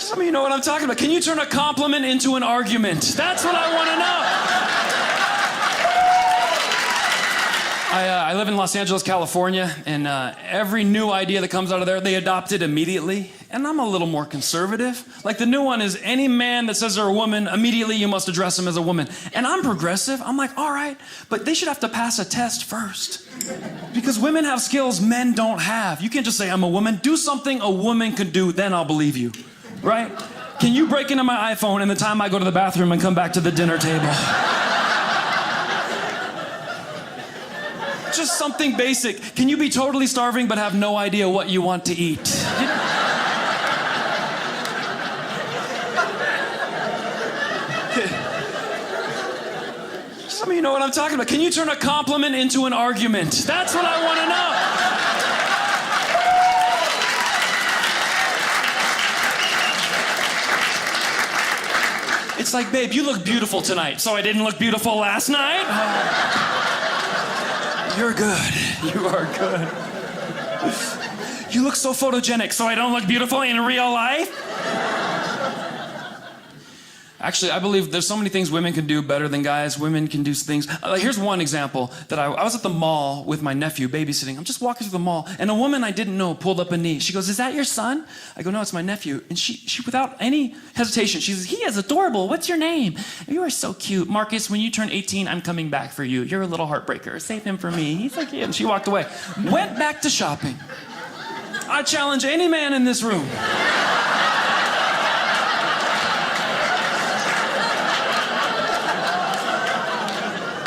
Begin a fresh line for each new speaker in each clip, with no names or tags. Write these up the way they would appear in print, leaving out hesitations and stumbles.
Some of you know what I'm talking about. Can you turn a compliment into an argument? That's what I want to know. I live in Los Angeles, California, and every new idea that comes out of there, they adopt it immediately. And I'm a little more conservative. Like the new one is any man that says they're a woman, immediately you must address them as a woman. And I'm progressive. I'm like, all right, but they should have to pass a test first. Because women have skills men don't have. You can't just say, I'm a woman. Do something a woman can do, then I'll believe you. Right? Can you break into my iPhone in the time I go to the bathroom and come back to the dinner table? Just something basic. Can you be totally starving but have no idea what you want to eat? Some of you know what I'm talking about. Can you turn a compliment into an argument? That's what I want to know. It's like, babe, you look beautiful tonight. So I didn't look beautiful last night? You're good. You are good. You look so photogenic, so I don't look beautiful in real life? Actually, I believe there's so many things women can do better than guys. Women can do things. Here's one example that I was at the mall with my nephew babysitting. I'm just walking through the mall, and a woman I didn't know pulled up a knee. She goes, "Is that your son?" I go, "No, it's my nephew." And she without any hesitation, she says, "He is adorable. What's your name?" "You are so cute. Marcus, when you turn 18, I'm coming back for you. You're a little heartbreaker. Save him for me. He's so cute." And she walked away. Went back to shopping. I challenge any man in this room.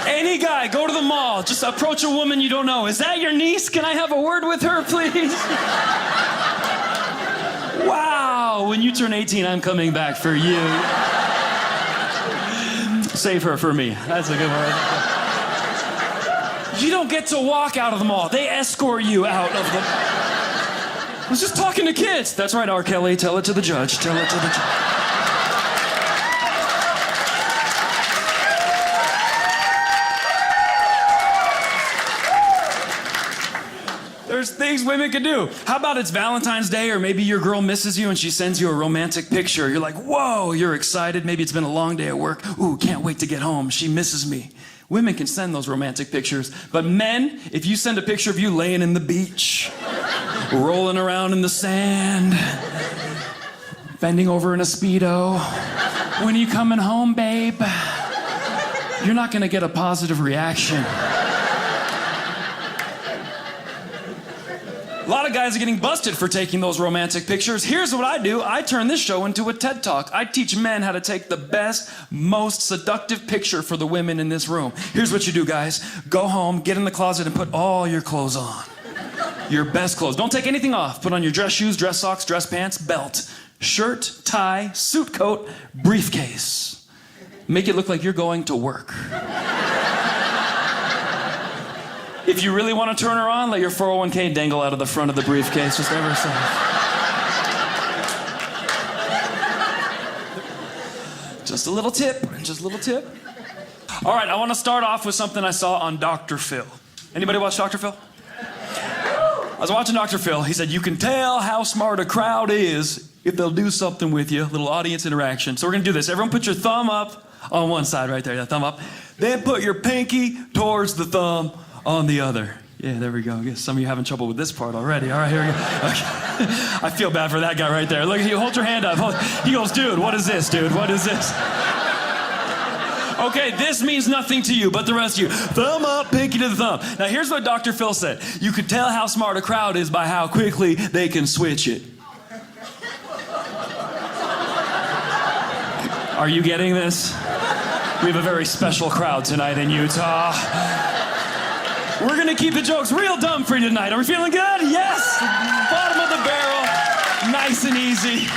Any guy, go to the mall, just approach a woman you don't know. "Is that your niece? Can I have a word with her, please?" "Wow, when you turn 18, I'm coming back for you. Save her for me." That's a good one. You don't get to walk out of the mall. They escort you out of the... I was just talking to kids. That's right, R. Kelly, tell it to the judge. Tell it to the judge. There's things women can do. How about it's Valentine's Day, or maybe your girl misses you and she sends you a romantic picture. You're like, whoa, you're excited. Maybe it's been a long day at work. Ooh, can't wait to get home. She misses me. Women can send those romantic pictures. But men, if you send a picture of you laying in the beach, rolling around in the sand, bending over in a Speedo, "When are you coming home, babe?" You're not gonna get a positive reaction. A lot of guys are getting busted for taking those romantic pictures. Here's what I do. I turn this show into a TED Talk. I teach men how to take the best, most seductive picture for the women in this room. Here's what you do, guys. Go home, get in the closet, and put all your clothes on. Your best clothes. Don't take anything off. Put on your dress shoes, dress socks, dress pants, belt, shirt, tie, suit coat, briefcase. Make it look like you're going to work. If you really want to turn her on, let your 401k dangle out of the front of the briefcase, just ever so. Just a little tip, just a little tip. All right, I want to start off with something I saw on Dr. Phil. Anybody watch Dr. Phil? I was watching Dr. Phil. He said, you can tell how smart a crowd is if they'll do something with you, a little audience interaction. So we're going to do this. Everyone put your thumb up on one side right there, that thumb up. Then put your pinky towards the thumb on the other. Yeah, there we go. I guess some of you having trouble with this part already. All right, here we go. Okay. I feel bad for that guy right there. Look, you hold your hand up. He goes, dude, what is this, dude? What is this? Okay, this means nothing to you, but the rest of you, thumb up, pinky to the thumb. Now, here's what Dr. Phil said. You can tell how smart a crowd is by how quickly they can switch it. Are you getting this? We have a very special crowd tonight in Utah. We're gonna keep the jokes real dumb for you tonight. Are we feeling good? Yes! Bottom of the barrel, nice and easy.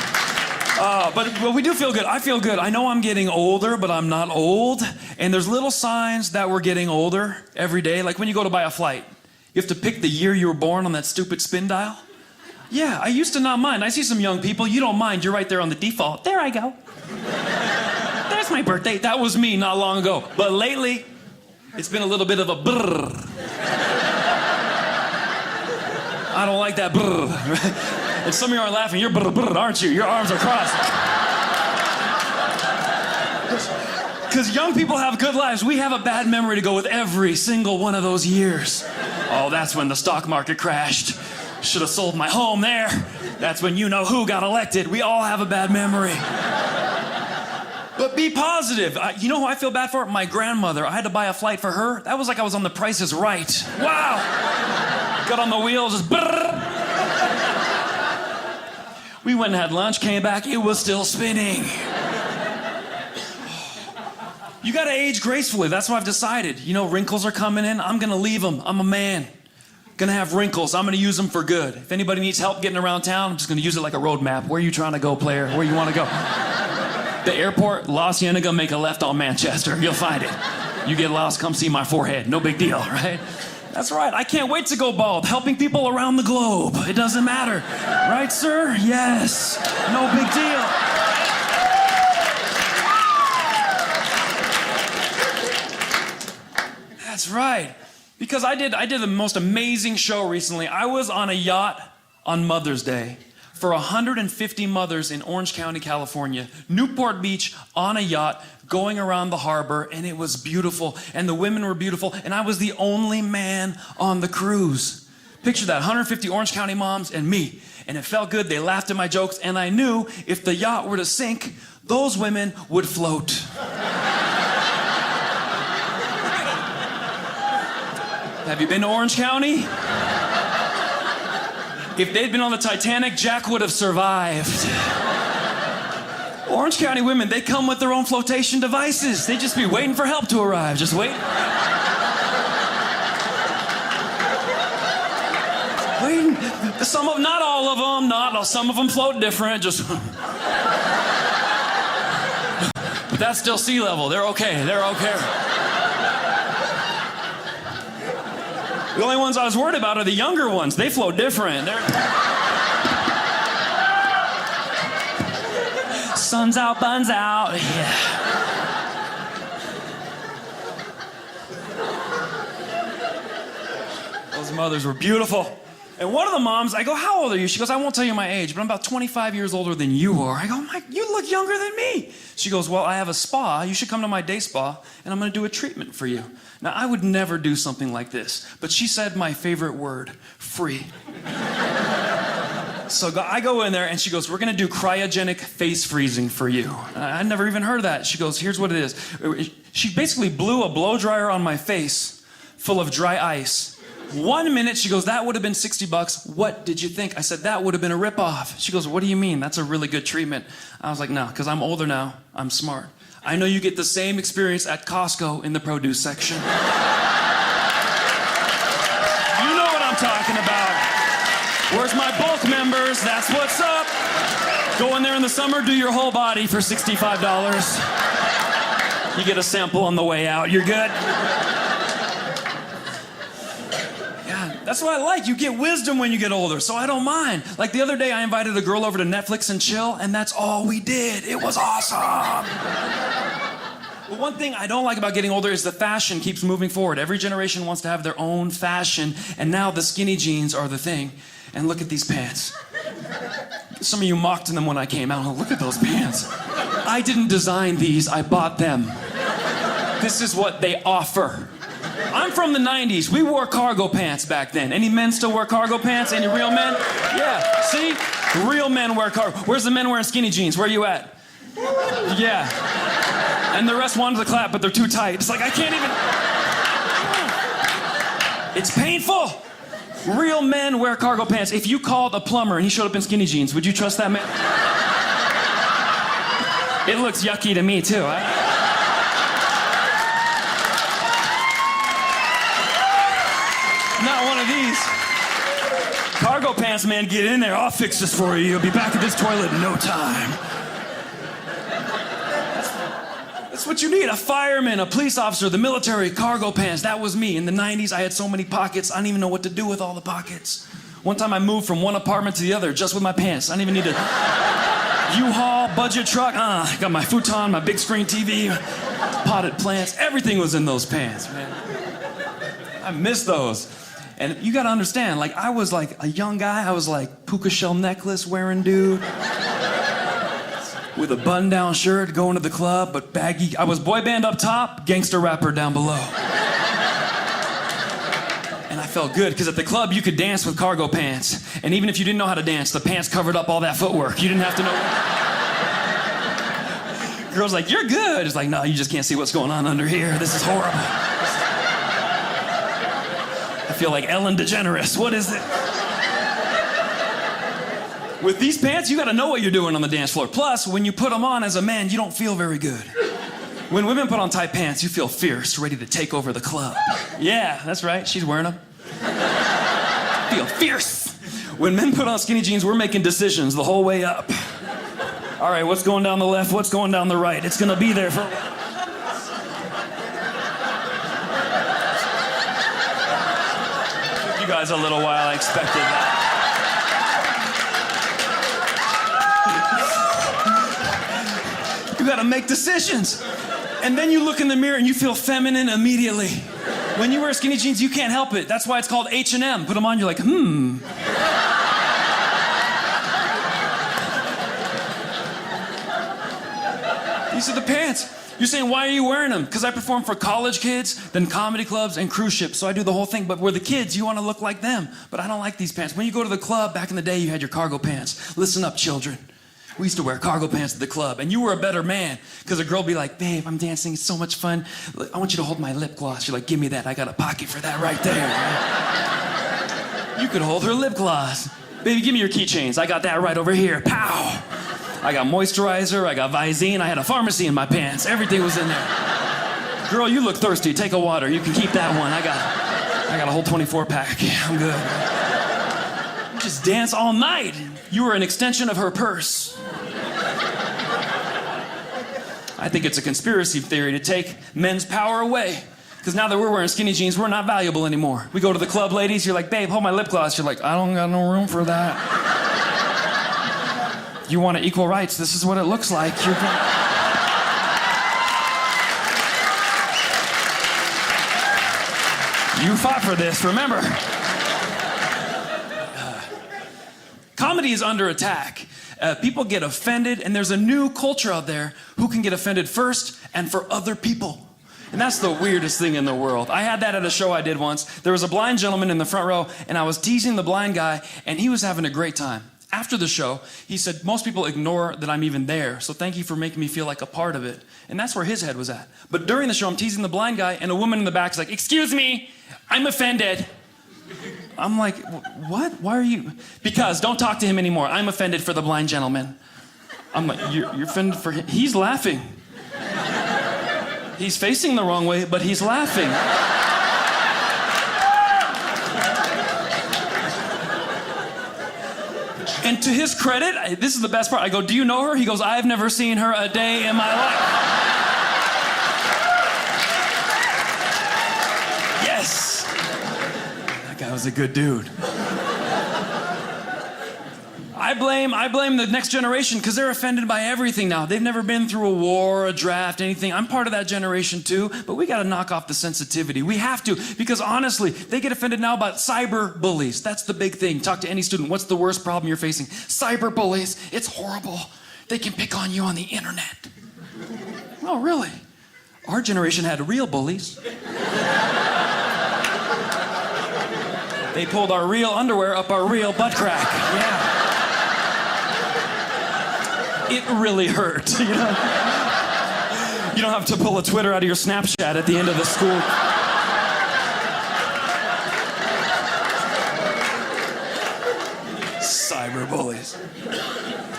But we do feel good. I feel good. I know I'm getting older, but I'm not old. And there's little signs that we're getting older every day. Like when you go to buy a flight, you have to pick the year you were born on that stupid spin dial. Yeah, I used to not mind. I see some young people, you don't mind. You're right there on the default. There I go. There's my birthday. That was me not long ago. But lately, it's been a little bit of a brrr. I don't like that brrr. And some of you aren't laughing. You're aren't you? Your arms are crossed. Because young people have good lives. We have a bad memory to go with every single one of those years. Oh, that's when the stock market crashed. Should have sold my home there. That's when you know who got elected. We all have a bad memory. But be positive. You know who I feel bad for? My grandmother. I had to buy a flight for her. That was like I was on The Price is Right. Wow. Got on the wheel, just brrr. We went and had lunch, came back, it was still spinning. You gotta age gracefully, that's what I've decided. You know, wrinkles are coming in, I'm gonna leave them. I'm a man. Gonna have wrinkles, I'm gonna use them for good. If anybody needs help getting around town, I'm just gonna use it like a road map. Where are you trying to go, player? Where you wanna go? The airport, La Cienega, make a left on Manchester. You'll find it. You get lost, come see my forehead. No big deal, right? That's right. I can't wait to go bald. Helping people around the globe. It doesn't matter. Right, sir? Yes. No big deal. That's right. Because I did the most amazing show recently. I was on a yacht on Mother's Day for 150 mothers in Orange County, California, Newport Beach, on a yacht, going around the harbor, and it was beautiful, and the women were beautiful, and I was the only man on the cruise. Picture that, 150 Orange County moms and me, and it felt good. They laughed at my jokes, and I knew if the yacht were to sink, those women would float. Have you been to Orange County? If they'd been on the Titanic, Jack would have survived. Orange County women, they come with their own flotation devices. They just be waiting for help to arrive. Just wait. Waiting. Not all of them, some of them float different, just. But that's still sea level. They're okay. The only ones I was worried about are the younger ones. They float different. Sun's out, buns out. Yeah. Those mothers were beautiful. And one of the moms, I go, how old are you? She goes, I won't tell you my age, but I'm about 25 years older than you are. I go, Mike, you look younger than me. She goes, well, I have a spa. You should come to my day spa, and I'm going to do a treatment for you. Now, I would never do something like this, but she said my favorite word, free. So I go in there, and she goes, we're going to do cryogenic face freezing for you. I never even heard of that. She goes, here's what it is. She basically blew a blow dryer on my face full of dry ice. 1 minute, she goes, that would have been $60. What did you think? I said, that would have been a ripoff. She goes, what do you mean? That's a really good treatment. I was like, no, because I'm older now. I'm smart. I know you get the same experience at Costco in the produce section. You know what I'm talking about. Where's my bulk members? That's what's up. Go in there in the summer, do your whole body for $65. You get a sample on the way out. You're good. That's what I like. You get wisdom when you get older, so I don't mind. Like the other day, I invited a girl over to Netflix and chill, and that's all we did. It was awesome. But one thing I don't like about getting older is the fashion keeps moving forward. Every generation wants to have their own fashion, and now the skinny jeans are the thing. And look at these pants. Some of you mocked them when I came out. Oh, look at those pants. I didn't design these, I bought them. This is what they offer. I'm from the 90s. We wore cargo pants back then. Any men still wear cargo pants? Any real men? Yeah, see? Real men wear cargo. Where's the men wearing skinny jeans? Where are you at? Yeah. And the rest wanted to clap, but they're too tight. It's like, I can't even... It's painful. Real men wear cargo pants. If you called a plumber and he showed up in skinny jeans, would you trust that man? It looks yucky to me, too. Not one of these. Cargo pants, man, get in there. I'll fix this for you. You'll be back at this toilet in no time. That's what you need. A fireman, a police officer, the military, cargo pants. That was me. In the 90s, I had so many pockets, I didn't even know what to do with all the pockets. One time I moved from one apartment to the other just with my pants. I didn't even need a U-Haul, budget truck. I got my futon, my big screen TV, potted plants. Everything was in those pants, man. I miss those. And you gotta understand, like, I was like a young guy. I was like puka shell necklace wearing dude. With a button-down shirt, going to the club, but baggy. I was boy band up top, gangster rapper down below. And I felt good, because at the club, you could dance with cargo pants. And even if you didn't know how to dance, the pants covered up all that footwork. You didn't have to know. Girls like, you're good. It's like, no, you just can't see what's going on under here. This is horrible. I feel like Ellen DeGeneres. What is it? With these pants, you gotta know what you're doing on the dance floor. Plus, when you put them on as a man, you don't feel very good. When women put on tight pants, you feel fierce, ready to take over the club. Yeah, that's right, she's wearing them. Feel fierce. When men put on skinny jeans, we're making decisions the whole way up. All right, what's going down the left, what's going down the right? It's gonna be there for... Took you guys a little while, I expected that. You gotta make decisions. And then you look in the mirror and you feel feminine immediately. When you wear skinny jeans, you can't help it. That's why it's called H&M. Put them on, you're like, These are the pants. You're saying, why are you wearing them? Because I perform for college kids, then comedy clubs, and cruise ships. So I do the whole thing. But we're the kids, you want to look like them. But I don't like these pants. When you go to the club, back in the day, you had your cargo pants. Listen up, children. We used to wear cargo pants at the club, and you were a better man, because a girl would be like, babe, I'm dancing, it's so much fun. I want you to hold my lip gloss. You're like, give me that, I got a pocket for that right there. You could hold her lip gloss. Baby, give me your keychains. I got that right over here. Pow! I got moisturizer, I got Visine, I had a pharmacy in my pants. Everything was in there. Girl, you look thirsty, take a water. You can keep that one. I got a whole 24-pack. Yeah, I'm good. You just dance all night. You were an extension of her purse. I think it's a conspiracy theory to take men's power away. Because now that we're wearing skinny jeans, we're not valuable anymore. We go to the club, ladies, you're like, babe, hold my lip gloss. You're like, I don't got no room for that. You want equal rights, this is what it looks like. You fought for this, remember. Comedy is under attack. People get offended, and there's a new culture out there who can get offended first and for other people. And that's the weirdest thing in the world. I had that at a show I did once. There was a blind gentleman in the front row, and I was teasing the blind guy, and he was having a great time. After the show, he said, most people ignore that I'm even there, so thank you for making me feel like a part of it. And that's where his head was at. But during the show, I'm teasing the blind guy, and a woman in the back is like, excuse me, I'm offended. I'm like, what? Why are you? Because don't talk to him anymore. I'm offended for the blind gentleman. I'm like, you're offended for him? He's laughing. He's facing the wrong way, but he's laughing. And to his credit, this is the best part. I go, do you know her? He goes, I've never seen her a day in my life. Yes. That guy was a good dude. I blame the next generation, because they're offended by everything now. They've never been through a war, a draft, anything. I'm part of that generation too, but we gotta knock off the sensitivity. We have to, because honestly, they get offended now about cyber bullies. That's the big thing. Talk to any student. What's the worst problem you're facing? Cyber bullies. It's horrible. They can pick on you on the internet. Oh, really? Our generation had real bullies. They pulled our real underwear up our real butt crack. Yeah. It really hurt, you know? You don't have to pull a Twitter out of your Snapchat at the end of the school. Cyber bullies.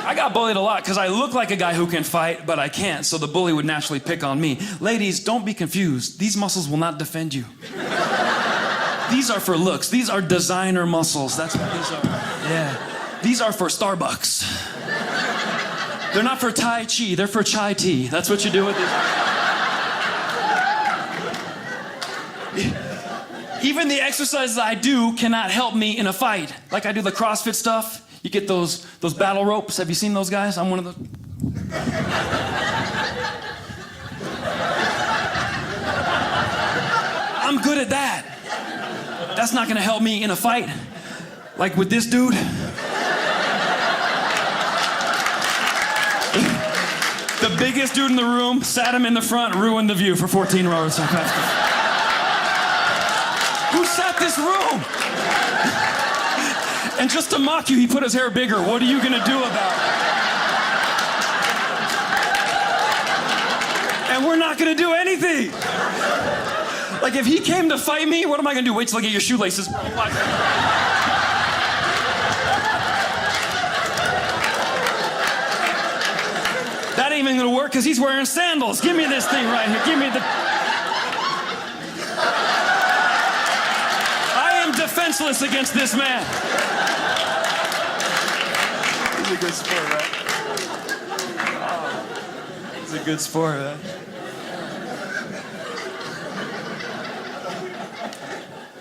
I got bullied a lot because I look like a guy who can fight, but I can't, so the bully would naturally pick on me. Ladies, don't be confused. These muscles will not defend you. These are for looks. These are designer muscles. That's what these are. Yeah. These are for Starbucks. They're not for Tai Chi, they're for chai tea. That's what you do with these. Even the exercises I do cannot help me in a fight. Like I do the CrossFit stuff. You get those battle ropes. Have you seen those guys? I'm one of those. I'm good at that. That's not gonna help me in a fight. Like with this dude. The biggest dude in the room, sat him in the front, ruined the view for 14 rows. Who sat this room? And just to mock you, he put his hair bigger. What are you gonna do about it? And we're not gonna do anything. Like if he came to fight me, what am I gonna do? Wait till I get your shoelaces. That ain't even gonna work because he's wearing sandals. Give me this thing right here. Give me the... I am defenseless against this man. He's a good sport, right? Oh, he's a good sport, right?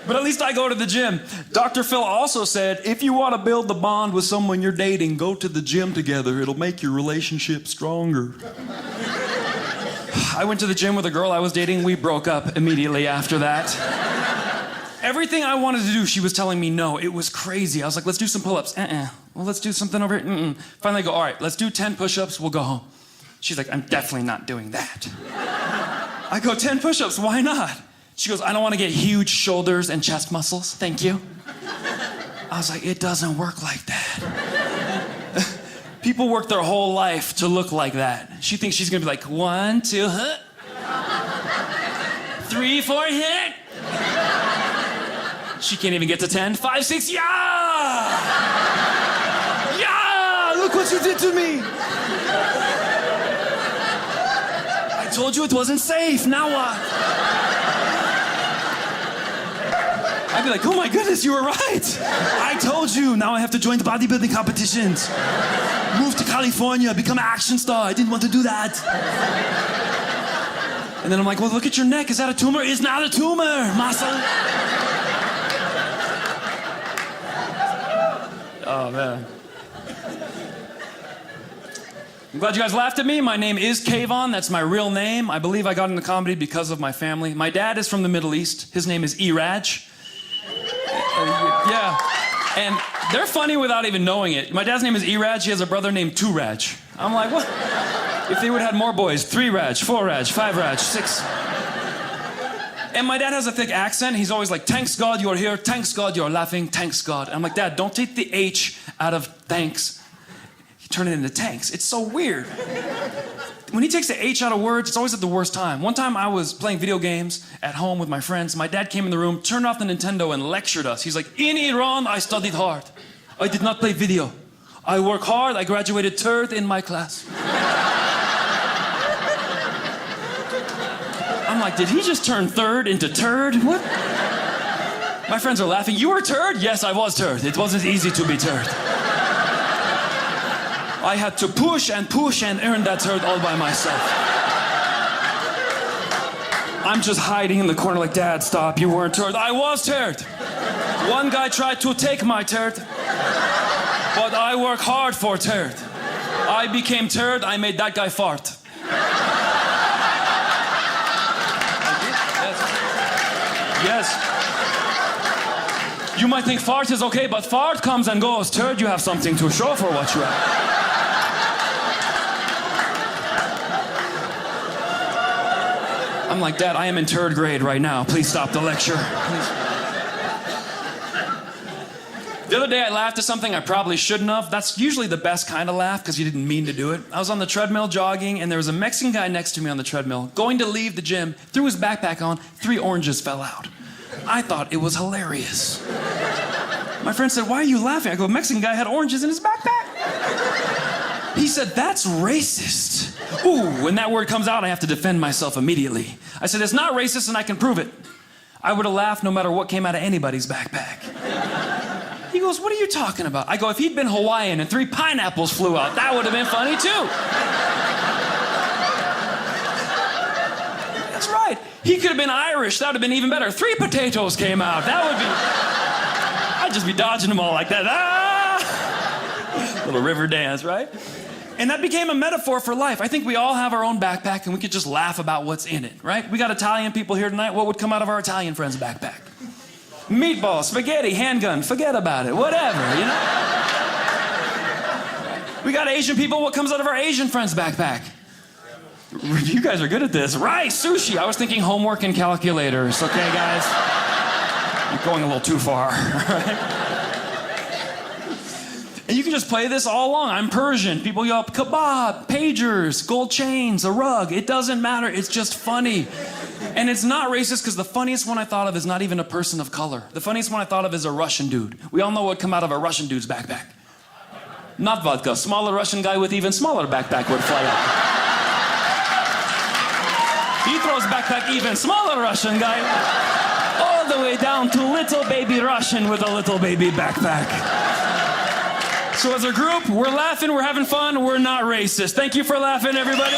But at least I go to the gym. Dr. Phil also said, if you want to build the bond with someone you're dating, go to the gym together. It'll make your relationship stronger. I went to the gym with a girl I was dating. We broke up immediately after that. Everything I wanted to do, she was telling me no. It was crazy. I was like, let's do some pull-ups. Well, let's do something over here. Finally I go, all right, let's do 10 push-ups. We'll go home. She's like, I'm definitely not doing that. I go, 10 push-ups, why not? She goes, I don't want to get huge shoulders and chest muscles. Thank you. I was like, it doesn't work like that. People work their whole life to look like that. She thinks she's going to be like, 1, 2, 3, 4, hit. She can't even get to 10. 5, 6, yeah! Yeah! Look what you did to me. I told you it wasn't safe. Now what? I'd be like, oh my goodness, you were right. I told you. Now I have to join the bodybuilding competitions. Move to California, become an action star. I didn't want to do that. And then I'm like, well, look at your neck. Is that a tumor? It's not a tumor, muscle. Oh, man. I'm glad you guys laughed at me. My name is KVon. That's my real name. I believe I got into comedy because of my family. My dad is from the Middle East. His name is Iraj. Yeah. And they're funny without even knowing it. My dad's name is Iraj. He has a brother named Turaj. I'm like, what? If they would have had more boys, 3 Raj, 4 Raj, 5 Raj, 6. And my dad has a thick accent. He's always like, thanks God you're here. Thanks God you're laughing. Thanks God. And I'm like, Dad, don't take the H out of thanks. Turn it into tanks. It's so weird. When he takes the H out of words, it's always at the worst time. One time I was playing video games at home with my friends. My dad came in the room, turned off the Nintendo, and lectured us. He's like, in Iran, I studied hard. I did not play video. I work hard. I graduated 3rd in my class. I'm like, did he just turn 3rd into turd? What? My friends are laughing. You were turd? Yes, I was turd. It wasn't easy to be turd. I had to push and earn that turd all by myself. I'm just hiding in the corner like, Dad, stop, you weren't turd. I was turd. One guy tried to take my turd, but I work hard for turd. I became turd, I made that guy fart. Yes. You might think fart is okay, but fart comes and goes. Turd, you have something to show for what you have. I'm like, Dad, I am in 3rd grade right now. Please stop the lecture. Please. The other day I laughed at something I probably shouldn't have. That's usually the best kind of laugh because you didn't mean to do it. I was on the treadmill jogging and there was a Mexican guy next to me on the treadmill. Going to leave the gym, threw his backpack on, 3 oranges fell out. I thought it was hilarious. My friend said, why are you laughing? I go, Mexican guy had oranges in his backpack. He said, that's racist. Ooh, when that word comes out, I have to defend myself immediately. I said, it's not racist and I can prove it. I would have laughed no matter what came out of anybody's backpack. He goes, what are you talking about? I go, if he'd been Hawaiian and 3 pineapples flew out, that would have been funny too. That's right. He could have been Irish. That would have been even better. 3 potatoes came out. That would be... I'd just be dodging them all like that. Ah! Little river dance, right? And that became a metaphor for life. I think we all have our own backpack and we could just laugh about what's in it, right? We got Italian people here tonight. What would come out of our Italian friend's backpack? Meatball, spaghetti, handgun, forget about it, whatever, you know? We got Asian people, what comes out of our Asian friends' backpack? You guys are good at this. Rice, sushi. I was thinking homework and calculators, okay, guys? You're going a little too far, right? And you can just play this all along. I'm Persian. People yell, kebab, pagers, gold chains, a rug. It doesn't matter. It's just funny. And it's not racist because the funniest one I thought of is not even a person of color. The funniest one I thought of is a Russian dude. We all know what would come out of a Russian dude's backpack. Not vodka. Smaller Russian guy with even smaller backpack would fly out. He throws backpack even smaller Russian guy all the way down to little baby Russian with a little baby backpack. So as a group, we're laughing, we're having fun, we're not racist. Thank you for laughing, everybody.